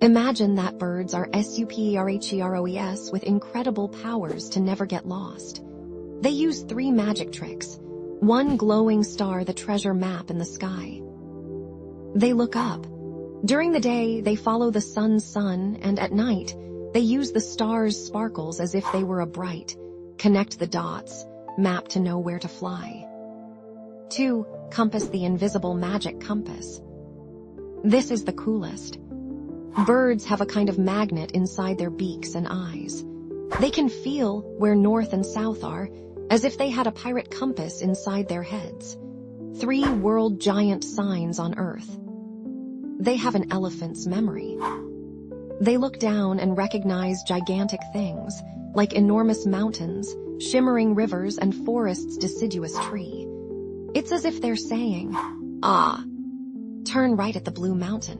Imagine that birds are superheroes with incredible powers to never get lost. They use 3 magic tricks. 1 glowing star, the treasure map in the sky. They look up. During the day, they follow the sun's sun, and at night, they use the stars' sparkles as if they were a bright. Connect the dots, map to know where to fly. 2. Compass, the invisible magic compass. This is the coolest. Birds have a kind of magnet inside their beaks and eyes. They can feel where north and south are, as if they had a pirate compass inside their heads. 3 world giant signs on Earth. They have an elephant's memory. They look down and recognize gigantic things, like enormous mountains, shimmering rivers, and forests' deciduous tree. It's as if they're saying, "Ah, turn right at the Blue Mountain."